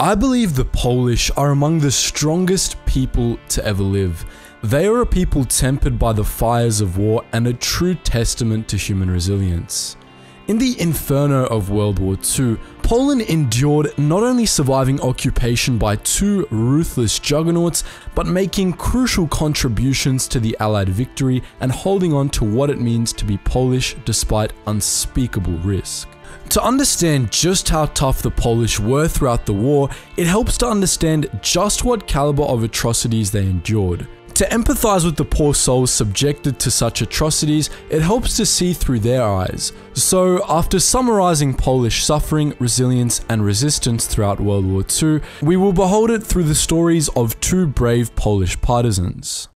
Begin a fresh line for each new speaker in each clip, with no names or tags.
I believe the Polish are among the strongest people to ever live. They are a people tempered by the fires of war and a true testament to human resilience. In the inferno of World War II, Poland endured not only surviving occupation by two ruthless juggernauts, but making crucial contributions to the Allied victory and holding on to what it means to be Polish despite unspeakable risk. To understand just how tough the Polish were throughout the war, it helps to understand just what caliber of atrocities they endured. To empathize with the poor souls subjected to such atrocities, it helps to see through their eyes. So, after summarizing Polish suffering, resilience, and resistance throughout World War II, we will behold it through the stories of two brave Polish partisans.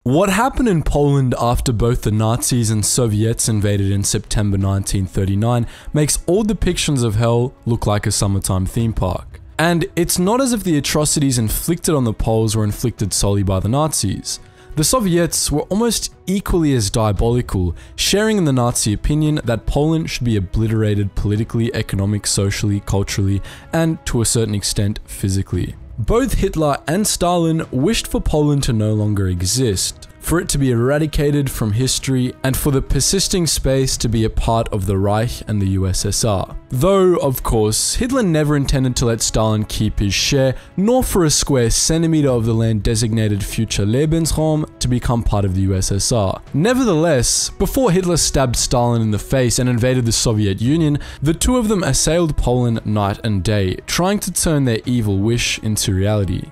What happened in Poland after both the Nazis and Soviets invaded in September 1939 makes all depictions of hell look like a summertime theme park. And it's not as if the atrocities inflicted on the Poles were inflicted solely by the Nazis. The Soviets were almost equally as diabolical, sharing in the Nazi opinion that Poland should be obliterated politically, economically, socially, culturally, and to a certain extent, physically. Both Hitler and Stalin wished for Poland to no longer exist, for it to be eradicated from history, and for the persisting space to be a part of the Reich and the USSR. Though, of course, Hitler never intended to let Stalin keep his share, nor for a square centimeter of the land designated future Lebensraum to become part of the USSR. Nevertheless, before Hitler stabbed Stalin in the face and invaded the Soviet Union, the two of them assailed Poland night and day, trying to turn their evil wish into reality.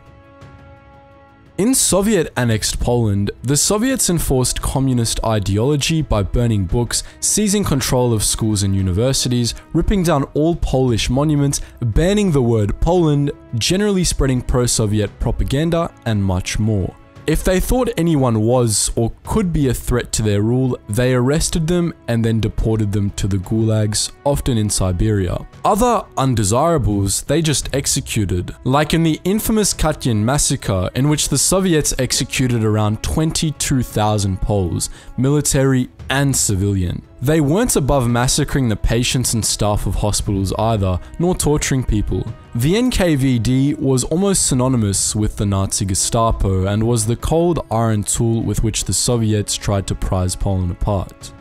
In Soviet-annexed Poland, the Soviets enforced communist ideology by burning books, seizing control of schools and universities, ripping down all Polish monuments, banning the word Poland, generally spreading pro-Soviet propaganda, and much more. If they thought anyone was or could be a threat to their rule, they arrested them and then deported them to the gulags, often in Siberia. Other undesirables they just executed, like in the infamous Katyn massacre, in which the Soviets executed around 22,000 Poles, military and civilian. They weren't above massacring the patients and staff of hospitals either, nor torturing people. The NKVD was almost synonymous with the Nazi Gestapo and was the cold iron tool with which the Soviets tried to prise Poland apart.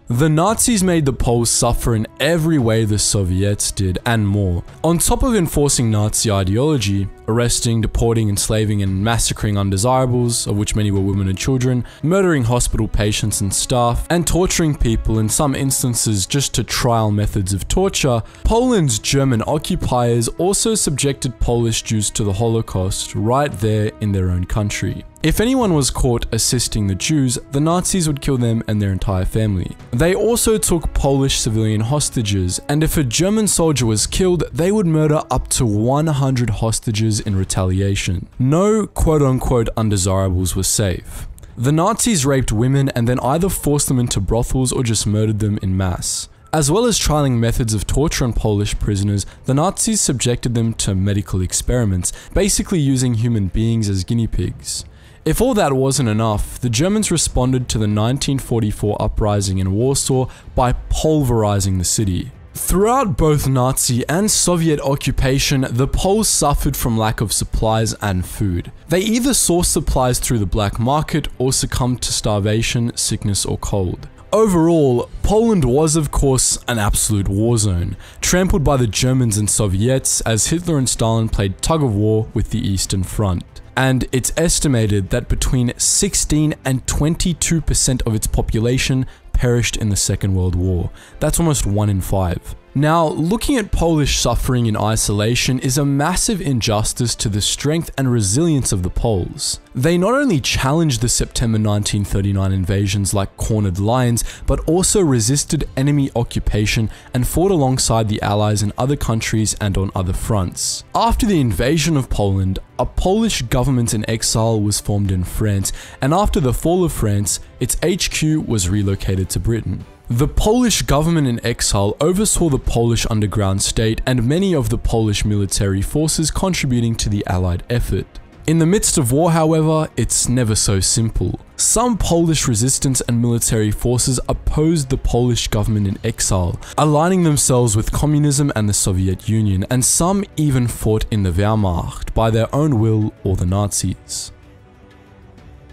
The Nazis made the Poles suffer in every way the Soviets did, and more. On top of enforcing Nazi ideology, arresting, deporting, enslaving, and massacring undesirables, of which many were women and children, murdering hospital patients and staff, and torturing people, in some instances just to trial methods of torture, Poland's German occupiers also subjected Polish Jews to the Holocaust right there in their own country. If anyone was caught assisting the Jews, the Nazis would kill them and their entire family. They also took Polish civilian hostages, and if a German soldier was killed, they would murder up to 100 hostages in retaliation. No quote-unquote undesirables were safe. The Nazis raped women and then either forced them into brothels or just murdered them in mass. As well as trialing methods of torture on Polish prisoners, the Nazis subjected them to medical experiments, basically using human beings as guinea pigs. If all that wasn't enough, the Germans responded to the 1944 uprising in Warsaw by pulverizing the city. Throughout both Nazi and Soviet occupation, the Poles suffered from lack of supplies and food. They either sourced supplies through the black market or succumbed to starvation, sickness, or cold. Overall, Poland was of course an absolute war zone, trampled by the Germans and Soviets as Hitler and Stalin played tug-of-war with the Eastern Front. And it's estimated that between 16 and 22% of its population perished in the Second World War. That's almost 1 in 5. Now, looking at Polish suffering in isolation is a massive injustice to the strength and resilience of the Poles. They not only challenged the September 1939 invasions like cornered lions, but also resisted enemy occupation and fought alongside the Allies in other countries and on other fronts. After the invasion of Poland, a Polish government in exile was formed in France, and after the fall of France, its HQ was relocated to Britain. The Polish government in exile oversaw the Polish underground state and many of the Polish military forces contributing to the Allied effort. In the midst of war, however, it's never so simple. Some Polish resistance and military forces opposed the Polish government in exile, aligning themselves with communism and the Soviet Union, and some even fought in the Wehrmacht by their own will or the Nazis.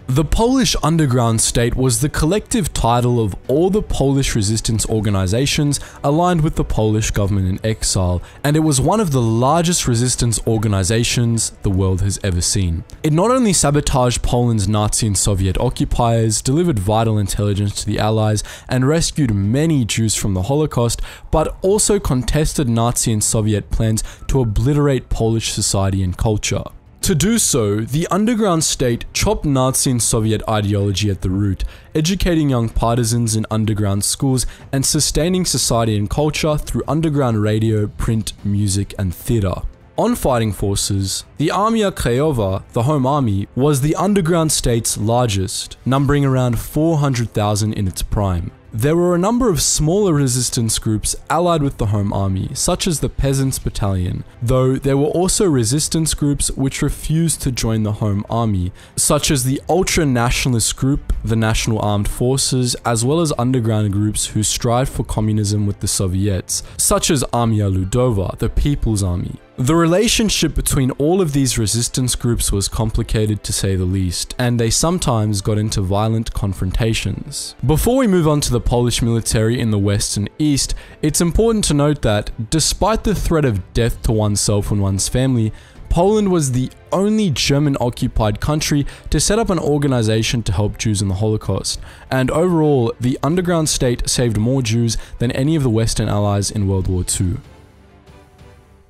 The Polish underground state was the collective title of all the Polish resistance organizations aligned with the Polish government in exile, and it was one of the largest resistance organizations the world has ever seen. It not only sabotaged Poland's Nazi and Soviet occupiers, delivered vital intelligence to the Allies, and rescued many Jews from the Holocaust, but also contested Nazi and Soviet plans to obliterate Polish society and culture. To do so, the underground state chopped Nazi and Soviet ideology at the root, educating young partisans in underground schools and sustaining society and culture through underground radio, print, music, and theatre. On fighting forces, the Armia Krajowa, the Home Army, was the underground state's largest, numbering around 400,000 in its prime. There were a number of smaller resistance groups allied with the Home Army, such as the Peasants' Battalion, though there were also resistance groups which refused to join the Home Army, such as the ultra-nationalist group, the National Armed Forces, as well as underground groups who strived for communism with the Soviets, such as Armia Ludowa, the People's Army. The relationship between all of these resistance groups was complicated to say the least, and they sometimes got into violent confrontations. Before we move on to the Polish military in the West and East, it's important to note that, despite the threat of death to oneself and one's family, Poland was the only German-occupied country to set up an organization to help Jews in the Holocaust, and overall, the underground state saved more Jews than any of the Western allies in World War II.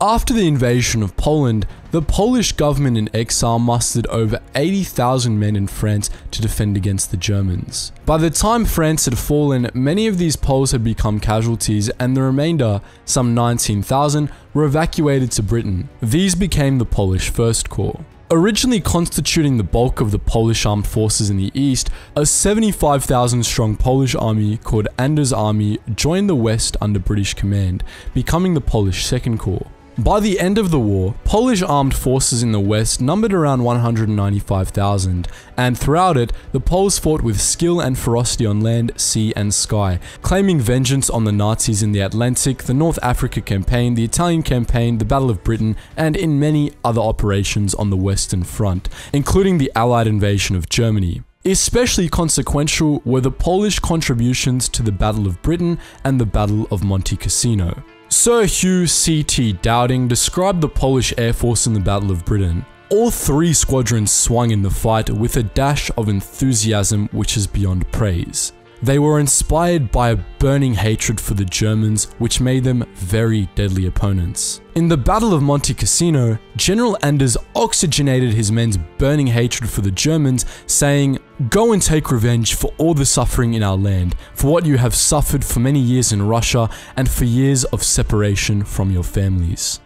After the invasion of Poland, the Polish government in exile mustered over 80,000 men in France to defend against the Germans. By the time France had fallen, many of these Poles had become casualties, and the remainder, some 19,000, were evacuated to Britain. These became the Polish First Corps. Originally constituting the bulk of the Polish armed forces in the east, a 75,000 strong Polish army called Anders' Army joined the west under British command, becoming the Polish Second Corps. By the end of the war, Polish armed forces in the west numbered around 195,000, and throughout it, the Poles fought with skill and ferocity on land, sea, and sky, claiming vengeance on the Nazis in the Atlantic, the North Africa Campaign, the Italian Campaign, the Battle of Britain, and in many other operations on the Western Front, including the Allied invasion of Germany. Especially consequential were the Polish contributions to the Battle of Britain and the Battle of Monte Cassino. Sir Hugh C.T. Dowding described the Polish Air Force in the Battle of Britain. All three squadrons swung in the fight with a dash of enthusiasm which is beyond praise. They were inspired by a burning hatred for the Germans, which made them very deadly opponents. In the Battle of Monte Cassino, General Anders oxygenated his men's burning hatred for the Germans, saying, "Go and take revenge for all the suffering in our land, for what you have suffered for many years in Russia, and for years of separation from your families."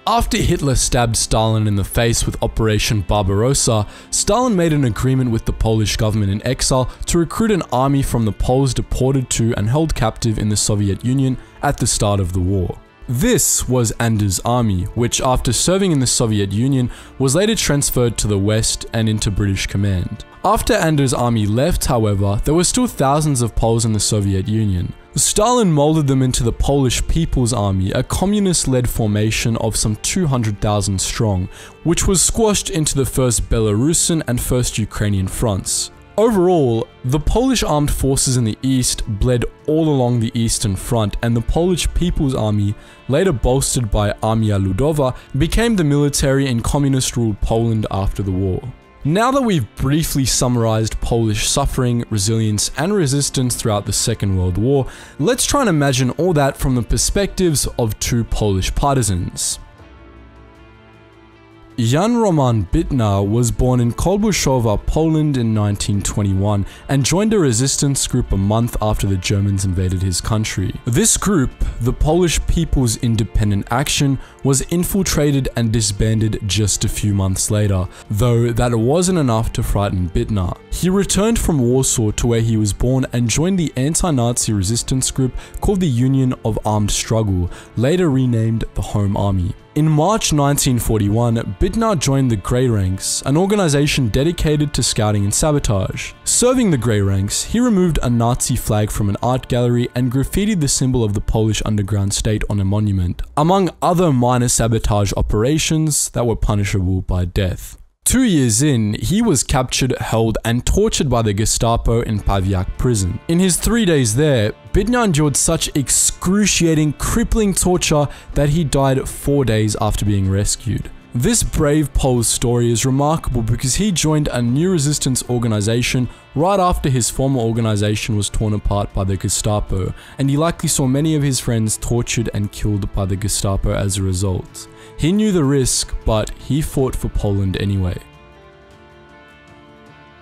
After Hitler stabbed Stalin in the face with Operation Barbarossa, Stalin made an agreement with the Polish government in exile to recruit an army from the Poles deported to and held captive in the Soviet Union at the start of the war. This was Anders' army, which after serving in the Soviet Union was later transferred to the West and into British command. After Anders' army left, however, there were still thousands of Poles in the Soviet Union. Stalin molded them into the Polish People's Army, a communist-led formation of some 200,000 strong, which was squashed into the First Belarusian and First Ukrainian fronts. Overall, the Polish armed forces in the east bled all along the Eastern Front, and the Polish People's Army, later bolstered by Armia Ludowa, became the military in communist-ruled Poland after the war. Now that we've briefly summarized Polish suffering, resilience, and resistance throughout the Second World War, let's try and imagine all that from the perspectives of two Polish partisans. Jan Roman Bytna was born in Kolbuszowa, Poland in 1921 and joined a resistance group a month after the Germans invaded his country. This group, the Polish People's Independent Action, was infiltrated and disbanded just a few months later, though that wasn't enough to frighten Bytna. He returned from Warsaw to where he was born and joined the anti-Nazi resistance group called the Union of Armed Struggle, later renamed the Home Army. In March 1941, Bytna joined the Grey Ranks, an organization dedicated to scouting and sabotage. Serving the Grey Ranks, he removed a Nazi flag from an art gallery and graffitied the symbol of the Polish underground state on a monument, among other minor sabotage operations that were punishable by death. 2 years in, he was captured, held, and tortured by the Gestapo in Pawiak prison. In his 3 days there, Bytna endured such excruciating, crippling torture that he died 4 days after being rescued. This brave Pole's story is remarkable because he joined a new resistance organization right after his former organization was torn apart by the Gestapo, and he likely saw many of his friends tortured and killed by the Gestapo as a result. He knew the risk, but he fought for Poland anyway.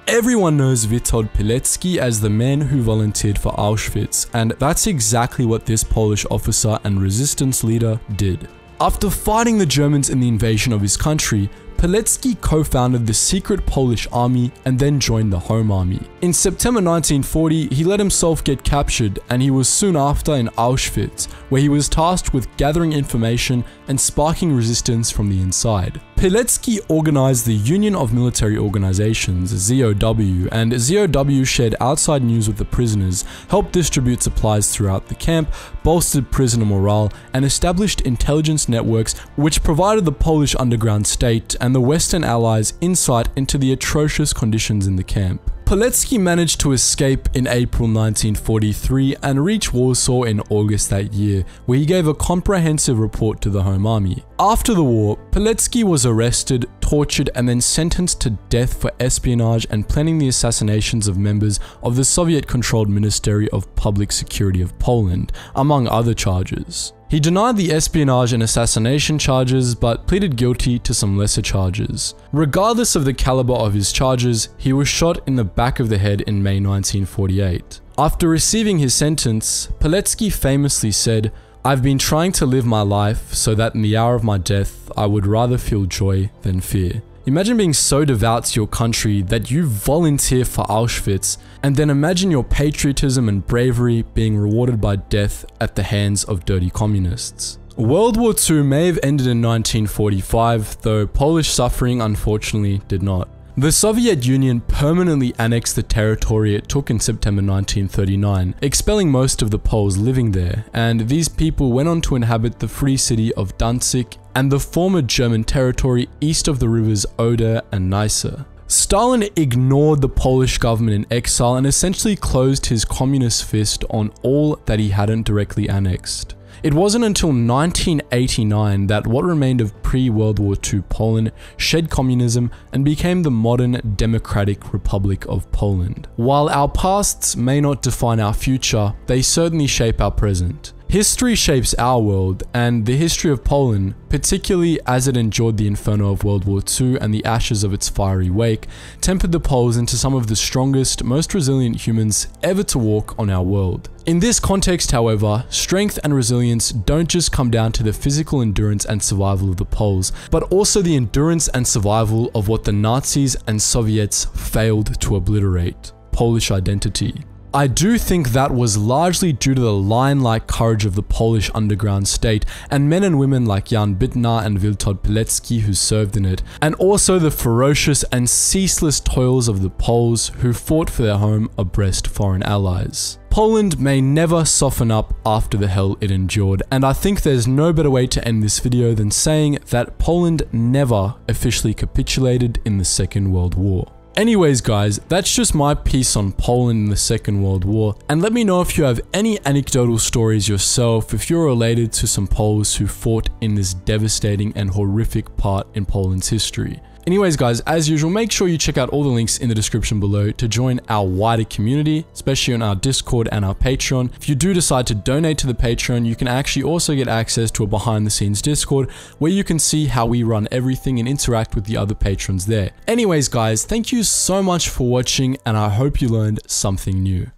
Everyone knows Witold Pilecki as the man who volunteered for Auschwitz, and that's exactly what this Polish officer and resistance leader did. After fighting the Germans in the invasion of his country, Pilecki co-founded the secret Polish army and then joined the Home Army. In September 1940, he let himself get captured, and he was soon after in Auschwitz, where he was tasked with gathering information and sparking resistance from the inside. Pilecki organized the Union of Military Organizations, ZOW, and ZOW shared outside news with the prisoners, helped distribute supplies throughout the camp, bolstered prisoner morale, and established intelligence networks which provided the Polish underground state and the Western Allies insight into the atrocious conditions in the camp. Pilecki managed to escape in April 1943 and reach Warsaw in August that year, where he gave a comprehensive report to the Home Army. After the war, Pilecki was arrested, tortured, and then sentenced to death for espionage and planning the assassinations of members of the Soviet-controlled Ministry of Public Security of Poland, among other charges. He denied the espionage and assassination charges, but pleaded guilty to some lesser charges. Regardless of the caliber of his charges, he was shot in the back of the head in May 1948. After receiving his sentence, Pilecki famously said, "I've been trying to live my life so that in the hour of my death, I would rather feel joy than fear." Imagine being so devout to your country that you volunteer for Auschwitz, and then imagine your patriotism and bravery being rewarded by death at the hands of dirty communists. World War II may have ended in 1945, though Polish suffering unfortunately did not. The Soviet Union permanently annexed the territory it took in September 1939, expelling most of the Poles living there, and these people went on to inhabit the free city of Danzig and the former German territory east of the rivers Oder and Neisse. Stalin ignored the Polish government in exile and essentially closed his communist fist on all that he hadn't directly annexed. It wasn't until 1989 that what remained of pre-World War II Poland shed communism and became the modern Democratic Republic of Poland. While our pasts may not define our future, they certainly shape our present. History shapes our world, and the history of Poland, particularly as it endured the inferno of World War II and the ashes of its fiery wake, tempered the Poles into some of the strongest, most resilient humans ever to walk on our world. In this context, however, strength and resilience don't just come down to the physical endurance and survival of the Poles, but also the endurance and survival of what the Nazis and Soviets failed to obliterate: Polish identity. I do think that was largely due to the lion-like courage of the Polish underground state and men and women like Jan Bytna and Witold Pilecki who served in it, and also the ferocious and ceaseless toils of the Poles who fought for their home abreast foreign allies. Poland may never soften up after the hell it endured, and I think there's no better way to end this video than saying that Poland never officially capitulated in the Second World War. Anyways guys, that's just my piece on Poland in the Second World War, and let me know if you have any anecdotal stories yourself, if you're related to some Poles who fought in this devastating and horrific part in Poland's history. Anyways guys, as usual, make sure you check out all the links in the description below to join our wider community, especially on our Discord and our Patreon. If you do decide to donate to the Patreon, you can actually also get access to a behind the scenes Discord where you can see how we run everything and interact with the other patrons there. Anyways guys, thank you so much for watching and I hope you learned something new.